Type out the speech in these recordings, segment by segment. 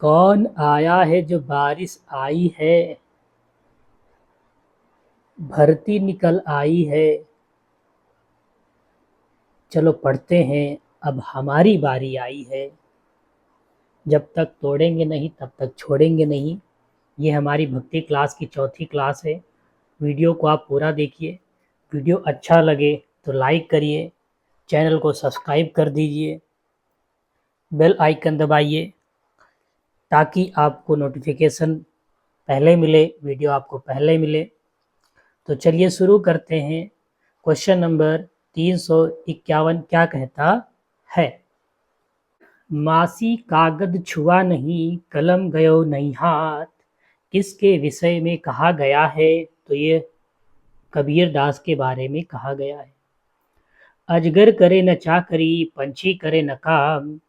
कौन आया है जो बारिश आई है, भरती निकल आई है। चलो पढ़ते हैं, अब हमारी बारी आई है। जब तक तोड़ेंगे नहीं तब तक छोड़ेंगे नहीं। ये हमारी भक्ति क्लास की चौथी क्लास है। वीडियो को आप पूरा देखिए। वीडियो अच्छा लगे तो लाइक करिए, चैनल को सब्सक्राइब कर दीजिए, बेल आइकन दबाइए ताकि आपको नोटिफिकेशन पहले मिले, वीडियो आपको पहले मिले। तो चलिए शुरू करते हैं। क्वेश्चन नंबर 351 क्या कहता है? मासी कागद छुआ नहीं, कलम गयो नहीं हाथ, किसके विषय में कहा गया है? तो ये कबीर दास के बारे में कहा गया है। अजगर करे न चाकरी, पंछी करे न काम,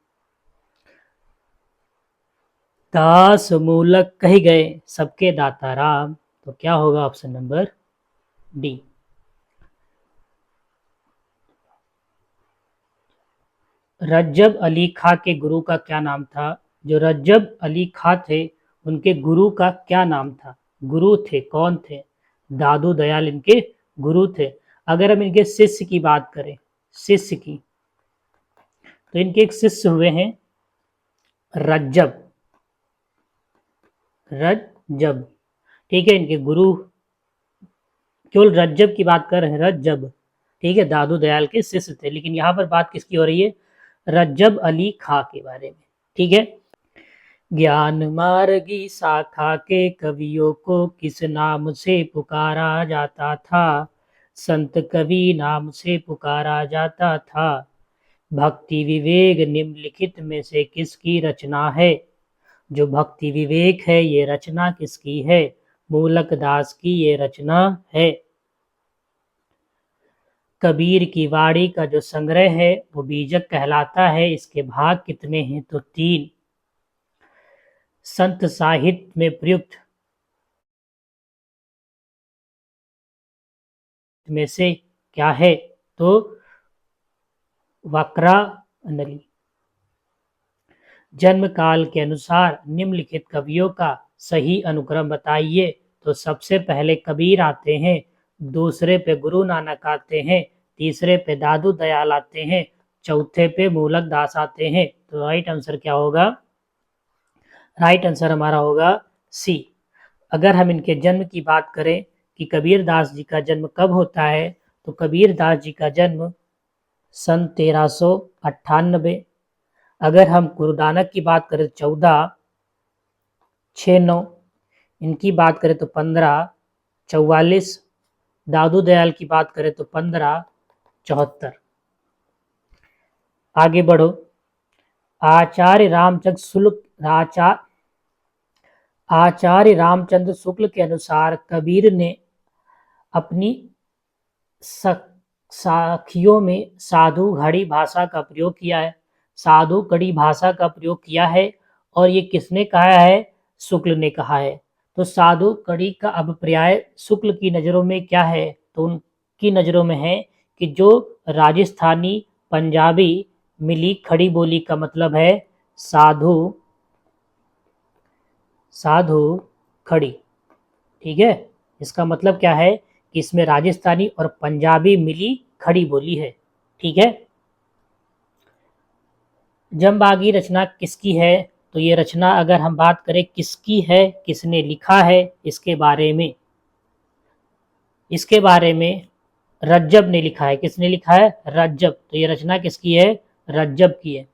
दास मूलक कही गए सबके दाता राम। तो क्या होगा option number D. Rajab Ali Khan के गुरु का क्या नाम था? जो रज्जब अली खां थे उनके गुरु का क्या नाम था? गुरु थे, कौन थे? दादू दयाल इनके गुरु थे। अगर हम इनके शिष्य की बात करें, शिष्य की, तो इनके एक शिष्य हुए हैं रज्जब। रज्जब, ठीक है। इनके गुरु केवल रज्जब की बात कर रहे हैं, रज्जब, ठीक है, दादू दयाल के शिष्य थे। लेकिन यहाँ पर बात किसकी हो रही है? रज्जब अली खां के बारे में, ठीक है। ज्ञान मार्गी शाखा के कवियों को किस नाम से पुकारा जाता था? संत कवि नाम से पुकारा जाता था। भक्ति विवेक निम्नलिखित में से किसकी रचना है? जो भक्ति विवेक है ये रचना किसकी है? मूलक दास की ये रचना है। कबीर की वाणी का जो संग्रह है वो बीजक कहलाता है। इसके भाग कितने हैं? तो 3। संत साहित्य में प्रयुक्त में से क्या है? तो वक्रानली। जन्म काल के अनुसार निम्नलिखित कवियों का सही अनुक्रम बताइए। तो सबसे पहले कबीर आते हैं, दूसरे पे गुरु नानक आते हैं, तीसरे पे दादू दयाल आते हैं, चौथे पे मूलक दास आते हैं। तो राइट आंसर क्या होगा? राइट आंसर हमारा होगा सी। अगर हम इनके जन्म की बात करें कि कबीर दास जी का जन्म कब होता है, तो कबीर दास जी का जन्म सन 1398। अगर हम गुरु नानक की बात करें 1469, इनकी बात करें तो 1544, दादू दयाल की बात करें तो 1574। आगे बढ़ो। आचार्य रामचंद्र शुक्ल आचार्य रामचंद्र शुक्ल के अनुसार कबीर ने अपनी साखियों में साधु घड़ी भाषा का प्रयोग किया है। साधु कड़ी भाषा का प्रयोग किया है और ये किसने कहा है? शुक्ल ने कहा है। तो साधु कड़ी का अभिप्राय शुक्ल की नज़रों में क्या है? तो उनकी नज़रों में है कि जो राजस्थानी पंजाबी मिली खड़ी बोली का मतलब है साधु, साधु खड़ी, ठीक है। इसका मतलब क्या है कि इसमें राजस्थानी और पंजाबी मिली खड़ी बोली है, ठीक है। जमबागी रचना किसकी है? तो ये रचना अगर हम बात करें किसकी है, किसने लिखा है, इसके बारे में रज्जब ने लिखा है। किसने लिखा है? रज्जब। तो ये रचना किसकी है? रज्जब की है।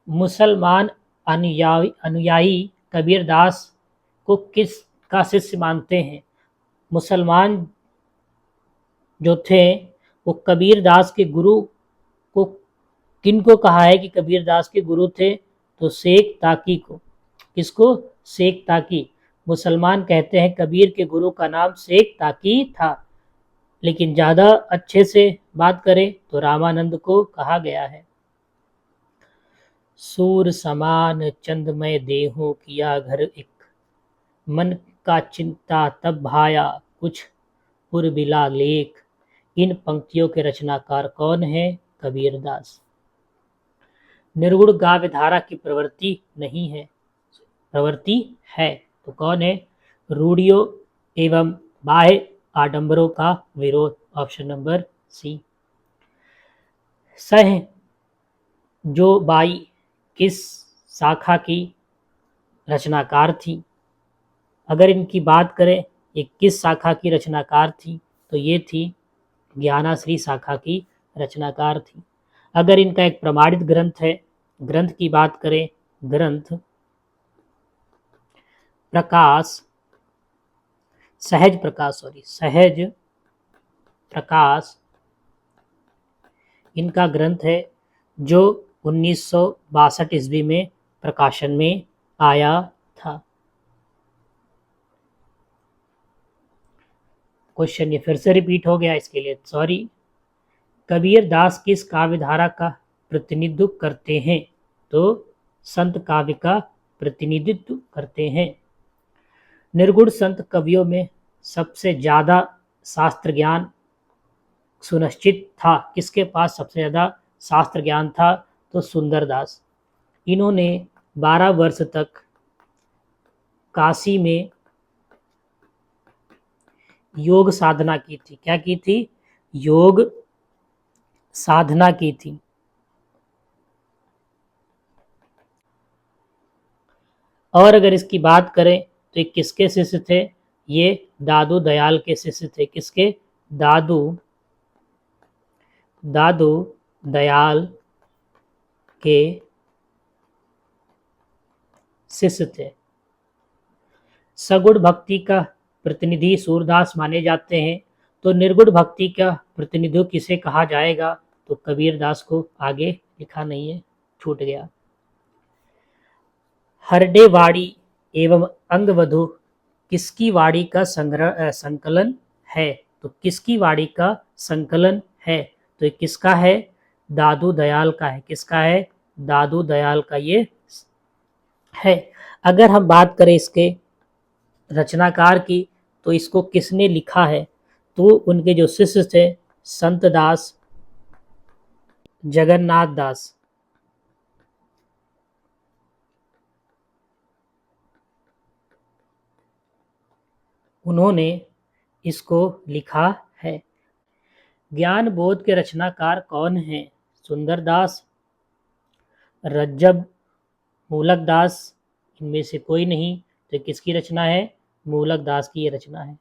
मुसलमान अनुयायी कबीर दास को किस का शिष्य मानते हैं? मुसलमान जो थे वो कबीर दास के गुरु को किनको कहा है कि कबीर दास के गुरु थे? तो शेख ताकी को। किसको? शेख ताकी। मुसलमान कहते हैं कबीर के गुरु का नाम शेख ताकी था, लेकिन ज़्यादा अच्छे से बात करें तो रामानंद को कहा गया है। सूर समान चंदमय देहों किया घर एक, मन का चिंता तब भाया कुछ पुरबिला लेख। इन पंक्तियों के रचनाकार कौन है? कबीरदास। निर्गुण काव्य धारा की प्रवृत्ति नहीं है, प्रवृत्ति है। तो कौन है? रूढ़ियों एवं बाह्य आडंबरों का विरोध, ऑप्शन नंबर सी। सह जो बाई किस शाखा की रचनाकार थी? अगर इनकी बात करें ये किस शाखा की रचनाकार थी, तो ये थी ज्ञानाश्री शाखा की रचनाकार थी। अगर इनका एक प्रमाणित ग्रंथ है, ग्रंथ की बात करें, ग्रंथ प्रकाश सहज प्रकाश इनका ग्रंथ है, जो 1962 ईस्वी में प्रकाशन में आया था। क्वेश्चन ये फिर से रिपीट हो गया, इसके लिए सॉरी। कबीर दास किस काव्य धारा का प्रतिनिधित्व करते हैं? तो संत काव्य का प्रतिनिधित्व करते हैं। निर्गुण संत कवियों में सबसे ज्यादा शास्त्र ज्ञान सुनिश्चित था, किसके पास सबसे ज्यादा शास्त्र ज्ञान था? तो सुंदरदास। इन्होंने 12 वर्ष तक काशी में योग साधना की थी। क्या की थी? योग साधना की थी। और अगर इसकी बात करें तो ये किसके शिष्य थे? ये दादू दयाल के शिष्य थे। किसके? दादू दयाल के शिष्य थे। सगुण भक्ति का प्रतिनिधि सूरदास माने जाते हैं, तो निर्गुण भक्ति का प्रतिनिधि किसे कहा जाएगा? तो कबीरदास को। आगे लिखा नहीं है, छूट गया। हरडे वाड़ी एवं अंगवधु किसकी वाड़ी का संकलन है? तो किसकी वाड़ी का संकलन है? तो ये किसका है? दादू दयाल का है। किसका है? दादू दयाल का ये है। अगर हम बात करें इसके रचनाकार की, तो इसको किसने लिखा है? तो उनके जो शिष्य थे, संत दास, जगन्नाथ दास, उन्होंने इसको लिखा है। ज्ञान बोध के रचनाकार कौन हैं? सुंदरदास, रज्जब, मूलक दास, इनमें से कोई नहीं। तो किसकी रचना है? मूलक दास की ये रचना है।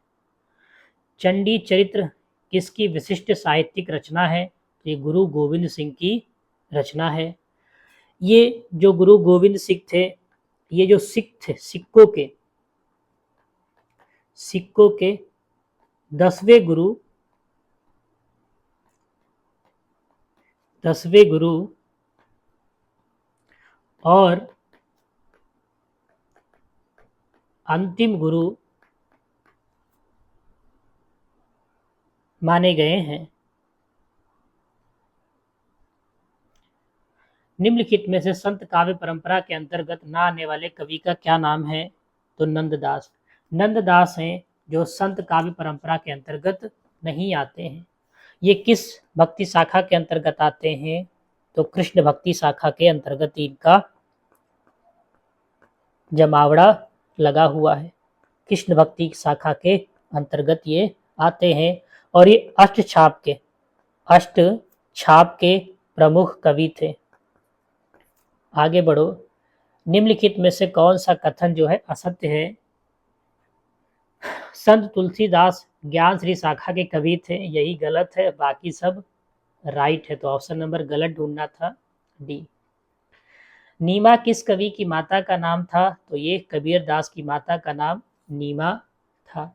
चंडी चरित्र किसकी विशिष्ट साहित्यिक रचना है? ये गुरु गोविंद सिंह की रचना है। ये जो गुरु गोविंद सिंह थे, ये जो सिख थे, सिक्कों के 10वें गुरु और अंतिम गुरु माने गए हैं। निम्नलिखित में से संत काव्य परंपरा के अंतर्गत न आने वाले कवि का क्या नाम है? तो नंददास। नंददास हैं जो संत काव्य परंपरा के अंतर्गत नहीं आते हैं। ये किस भक्ति शाखा के अंतर्गत आते हैं? तो कृष्ण भक्ति शाखा के अंतर्गत इनका जमावड़ा लगा हुआ है। कृष्ण भक्ति शाखा के अंतर्गत ये आते हैं और ये अष्ट छाप के प्रमुख कवि थे। आगे बढ़ो। निम्नलिखित में से कौन सा कथन जो है असत्य है? संत तुलसीदास ज्ञान श्री शाखा के कवि थे, यही गलत है, बाकी सब राइट है। तो ऑप्शन नंबर गलत ढूंढना था, डी। नीमा किस कवि की माता का नाम था? तो ये कबीर दास की माता का नाम नीमा था।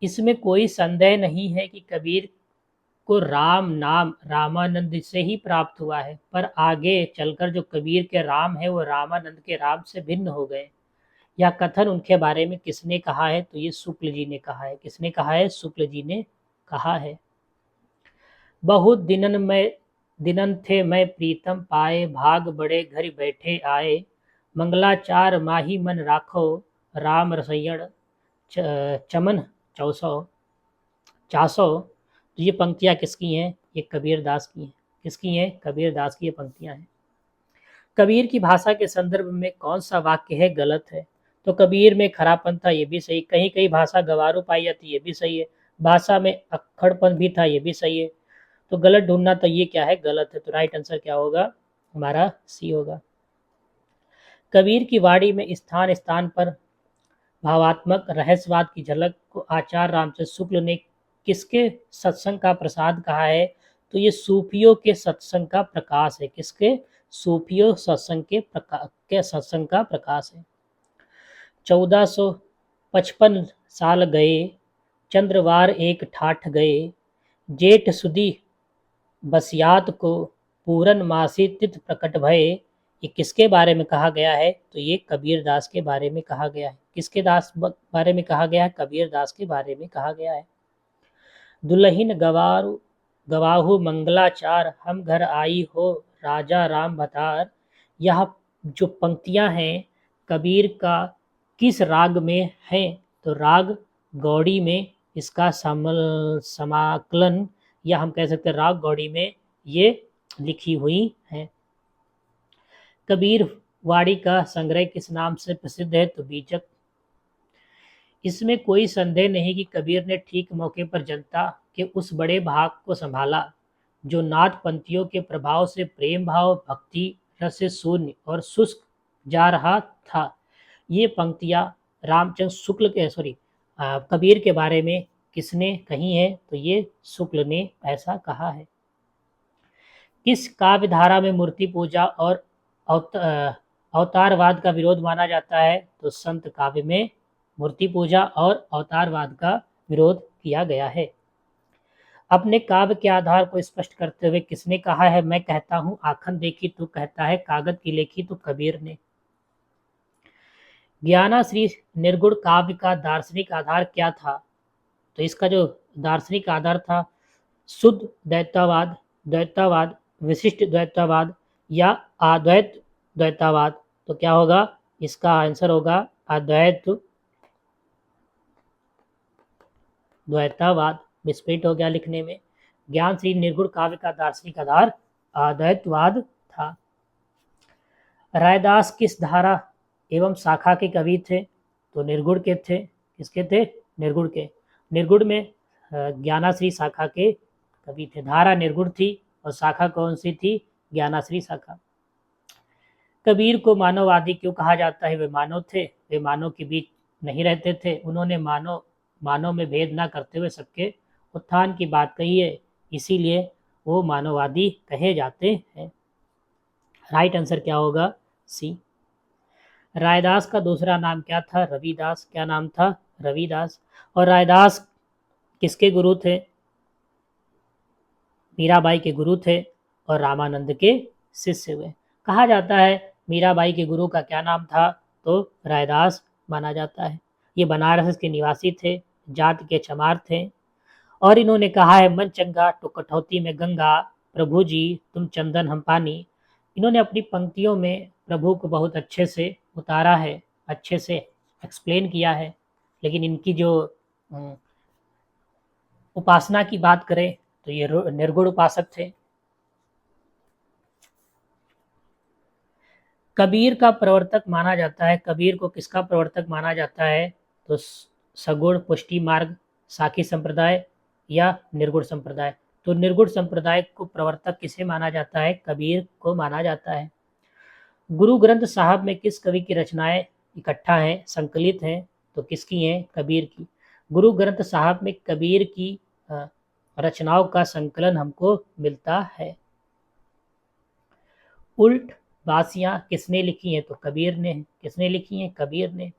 इसमें कोई संदेह नहीं है कि कबीर को राम नाम रामानंद से ही प्राप्त हुआ है, पर आगे चलकर जो कबीर के राम है वो रामानंद के राम से भिन्न हो गए। यह कथन उनके बारे में किसने कहा है? तो ये शुक्ल जी ने कहा है। किसने कहा है? शुक्ल जी ने कहा है। बहुत दिनन थे मैं प्रीतम पाए, भाग बड़े घर बैठे आए, मंगलाचार माही मन राखो, राम रसैयण चमन चासो। तो ये पंक्तियाँ किसकी हैं? ये कबीर दास की हैं। किसकी हैं? कबीर दास की ये पंक्तियां हैं। कबीर की भाषा के संदर्भ में कौन सा वाक्य है गलत है? तो कबीर में खरापन था, ये भी सही। कहीं कहीं भाषा गवारू पाई जाती, ये भी सही है। भाषा में अक्खड़पन भी था, ये भी सही है। तो गलत ढूंढना, तो ये क्या है? गलत है। तो राइट आंसर क्या होगा? हमारा सी होगा। कबीर की वाणी में स्थान स्थान पर भावात्मक रहस्यवाद की झलक को आचार्य रामचंद्र शुक्ल ने किसके सत्संग का प्रसाद कहा है? तो ये सूफियों के सत्संग का प्रकाश है। किसके? सूफियों सत्संग का प्रकाश है। 1455 साल गए, चंद्रवार एक ठाठ गए, जेठ सुदी बसियात को पूरन मासी तिथ प्रकट भये। ये किसके बारे में कहा गया है? तो ये कबीर दास के बारे में कहा गया है। किसके बारे में कहा गया है? कबीर दास के बारे में कहा गया है। दुल्हिन गवाहु मंगलाचार, हम घर आई हो राजा राम भतार। यह जो पंक्तियां हैं कबीर का किस राग में है? तो राग गौड़ी में इसका समाकलन, या हम कह सकते हैं राग गौड़ी में ये लिखी हुई है। कबीर वाड़ी का संग्रह किस नाम से प्रसिद्ध है? तो बीजक। इसमें कोई संदेह नहीं कि कबीर ने ठीक मौके पर जनता के उस बड़े भाग को संभाला जो नाथ पंथियों के प्रभाव से प्रेम भाव भक्ति रस से शून्य और शुष्क जा रहा था। ये पंक्तियां रामचंद्र शुक्ल के कबीर के बारे में किसने कही है? तो ये शुक्ल ने ऐसा कहा है। किस काव्य धारा में मूर्ति पूजा और अवतारवाद का विरोध माना जाता है? तो संत काव्य में मूर्ति पूजा और अवतारवाद का विरोध किया गया है। अपने काव्य के आधार को स्पष्ट करते हुए किसने कहा है? मैं कहता हूँ आखन देखी, तू कहता है कागज की लेखी। तो कबीर ने। ज्ञानाश्री निर्गुण काव्य का दार्शनिक आधार क्या था? तो इसका जो दार्शनिक आधार था शुद्ध द्वैतवाद, द्वैतवाद, विशिष्ट द्वैतवाद या अद्वैत द्वैतवाद। तो क्या होगा? इसका आंसर होगा अद्वैत द्वैतवाद। विस्फोट हो गया लिखने में। ज्ञान श्री निर्गुण काव्य का दार्शनिक आधार अद्वैतवाद था। रायदास किस धारा एवं शाखा के कवि थे? तो निर्गुण के थे। किसके थे? निर्गुण के। निर्गुण में ज्ञानाश्री शाखा के कवि थे। धारा निर्गुण थी और शाखा कौन सी थी? ज्ञानाश्री शाखा। कबीर को मानववादी क्यों कहा जाता है? वे मानव थे, वे मानव के बीच नहीं रहते थे। उन्होंने मानव में भेद ना करते हुए सबके उत्थान की बात कही है, इसीलिए वो मानववादी कहे जाते हैं। राइट आंसर क्या होगा? सी। रायदास का दूसरा नाम क्या था? रविदास। क्या नाम था? रविदास। और रायदास किसके गुरु थे? मीराबाई के गुरु थे और रामानंद के शिष्य हुए। कहा जाता है मीराबाई के गुरु का क्या नाम था? तो रायदास माना जाता है। ये बनारस के निवासी थे, जात के चमार थे और इन्होंने कहा है मन चंगा तो कठौती में गंगा, प्रभु जी तुम चंदन हम पानी। इन्होंने अपनी पंक्तियों में प्रभु को बहुत अच्छे से उतारा है, अच्छे से एक्सप्लेन किया है। लेकिन इनकी जो उपासना की बात करें तो ये निर्गुण उपासक थे। कबीर का प्रवर्तक माना जाता है। कबीर को किसका प्रवर्तक माना जाता है? तो सगुण पुष्टि मार्ग, साखी संप्रदाय या निर्गुण संप्रदाय। तो निर्गुण संप्रदाय को प्रवर्तक किसे माना जाता है? कबीर को माना जाता है। गुरु ग्रंथ साहब में किस कवि की रचनाएं इकट्ठा हैं, संकलित हैं? तो किसकी हैं? कबीर की। गुरु ग्रंथ साहब में कबीर की रचनाओं का संकलन हमको मिलता है। उल्ट बासियां किसने लिखी हैं? तो कबीर ने। किसने लिखी हैं? कबीर ने।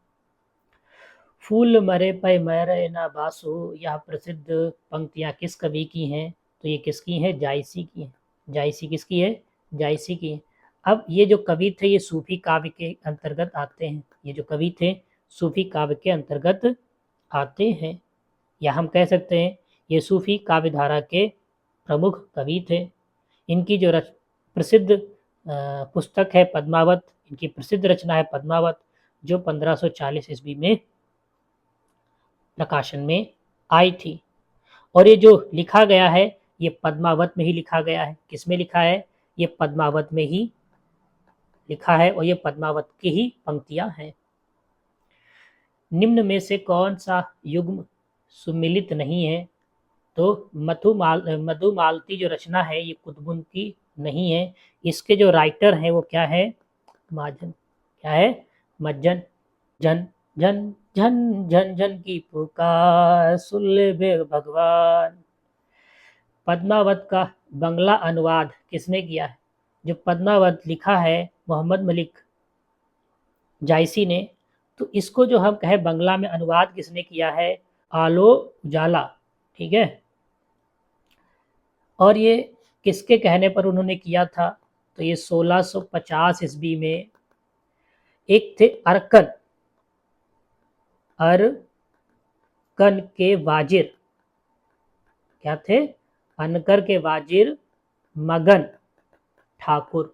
फूल मरे पे मरे ना बासो, यह प्रसिद्ध पंक्तियां किस कवि की हैं? तो ये किसकी हैं? जायसी की हैं। जायसी किसकी है? जायसी की है। अब ये जो कवि थे ये सूफी काव्य के अंतर्गत आते हैं। ये जो कवि थे सूफी काव्य के अंतर्गत आते हैं, या हम कह सकते हैं ये सूफी काव्य धारा के प्रमुख कवि थे। इनकी जो प्रसिद्ध पुस्तक है पद्मावत, इनकी प्रसिद्ध रचना है पद्मावत, जो 1540 ईस्वी में प्रकाशन में आई थी। और ये जो लिखा गया है ये पद्मावत में ही लिखा गया है। किस में लिखा है? ये पद्मावत में ही लिखा है और ये पद्मावत की ही पंक्तियां हैं। निम्न में से कौन सा युग्म सुमिलित नहीं है? तो मधुमालती जो रचना है ये कुतुबुन की नहीं है। इसके जो राइटर हैं वो क्या है? महाजन। क्या है? मज्जन। जन जन झन झन झन की पुकार सुन ले बे भगवान। पद्मावत का बंगला अनुवाद किसने किया है? जो पद्मावत लिखा है मोहम्मद मलिक जायसी ने, तो इसको जो हम कहे बंगला में अनुवाद किसने किया है? आलो उजाला। ठीक है, और ये किसके कहने पर उन्होंने किया था? तो ये 1650 ईस्वी में एक थे अरकन के वाजिर। क्या थे? अनकर के वाजिर मगन ठाकुर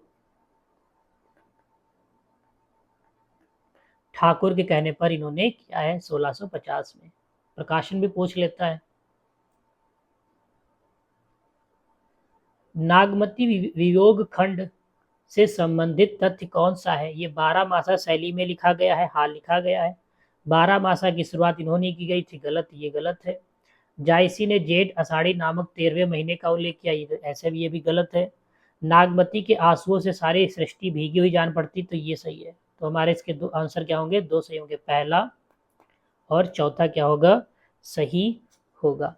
के कहने पर इन्होंने किया है 1650 में। प्रकाशन भी पूछ लेता है। नागमती वियोग खंड से संबंधित तथ्य कौन सा है? ये 12 मासा शैली में लिखा गया है। हाल लिखा गया है। 12 मासा की शुरुआत इन्होंने की गई थी। गलत, ये गलत है। जायसी ने जेठ आषाढ़ी नामक 13वें महीने का उल्लेख किया, ऐसे भी ये भी गलत है। नागमती के आंसुओं से सारी सृष्टि भीगी हुई जान पड़ती, तो ये सही है। तो हमारे इसके दो आंसर क्या होंगे? दो सही होंगे। पहला और चौथा क्या होगा? सही होगा।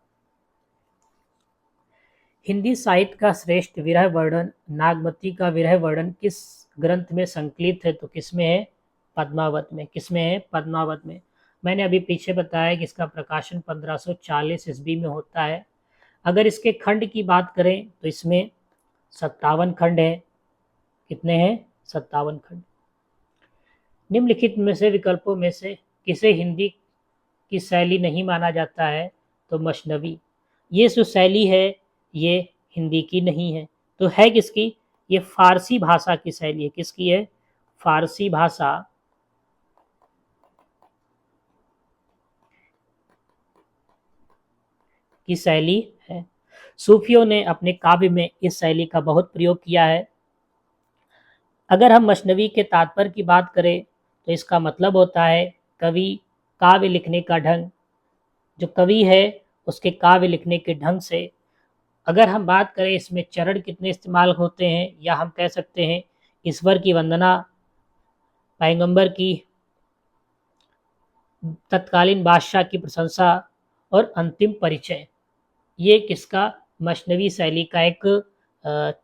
हिंदी साहित्य का श्रेष्ठ विरह वर्णन, नागमती का विरह वर्णन किस ग्रंथ में संकलित है? तो किसमें है? पद्मावत में। किसमें है? पद्मावत में। मैंने अभी पीछे बताया कि इसका प्रकाशन 1540 ईस्वी में होता है। अगर इसके खंड की बात करें तो इसमें 57 खंड है। कितने हैं? 57 खंड। निम्नलिखित में से विकल्पों में से किसे हिंदी की शैली नहीं माना जाता है? तो मशनवी। ये जो शैली है ये हिंदी की नहीं है, तो है किसकी? ये फारसी भाषा की शैली है। किसकी है? फारसी भाषा की शैली है। सूफियों ने अपने काव्य में इस शैली का बहुत प्रयोग किया है। अगर हम मशनवी के तात्पर्य की बात करें तो इसका मतलब होता है कवि काव्य लिखने का ढंग। जो कवि है उसके काव्य लिखने के ढंग से। अगर हम बात करें इसमें चरण कितने इस्तेमाल होते हैं, या हम कह सकते हैं ईश्वर की वंदना, पैगंबर की, तत्कालीन बादशाह की प्रशंसा और अंतिम परिचय, ये किसका? मशनवी शैली का एक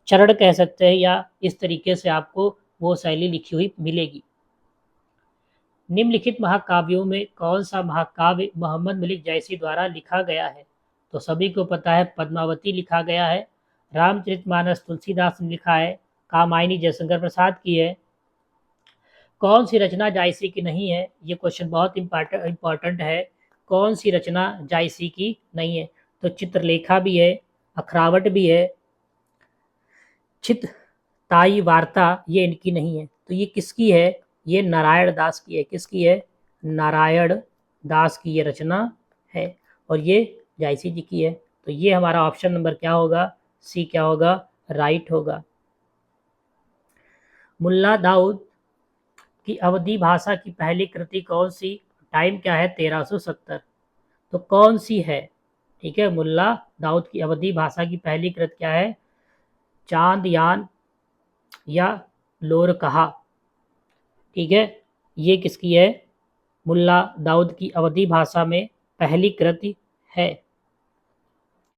चरण कह सकते हैं, या इस तरीके से आपको वो शैली लिखी हुई मिलेगी। निम्नलिखित महाकाव्यों में कौन सा महाकाव्य मोहम्मद मलिक जैसी द्वारा लिखा गया है? तो सभी को पता है पद्मावती लिखा गया है। रामचरितमानस तुलसीदास ने लिखा है। कामायनी जयशंकर प्रसाद की है। कौन सी रचना जायसी की नहीं है? ये क्वेश्चन बहुत इंपॉर्टेंट है। कौन सी रचना जायसी की नहीं है? तो चित्रलेखा भी है, अखरावट भी है, चित ताई वार्ता, ये इनकी नहीं है। तो ये किसकी है? ये नारायण दास की है। किसकी है? नारायण दास की ये रचना है, और ये जायसी जी की है। तो ये हमारा ऑप्शन नंबर क्या होगा? सी क्या होगा? राइट होगा। मुल्ला दाऊद की अवधी भाषा की पहली कृति कौन सी? टाइम क्या है? 1370। तो कौन सी है? ठीक है, मुल्ला दाऊद की अवधी भाषा की पहली कृत क्या है? चांदयान या लोरकहा। ठीक है, ये किसकी है? मुल्ला दाऊद की अवधी भाषा में पहली कृति है।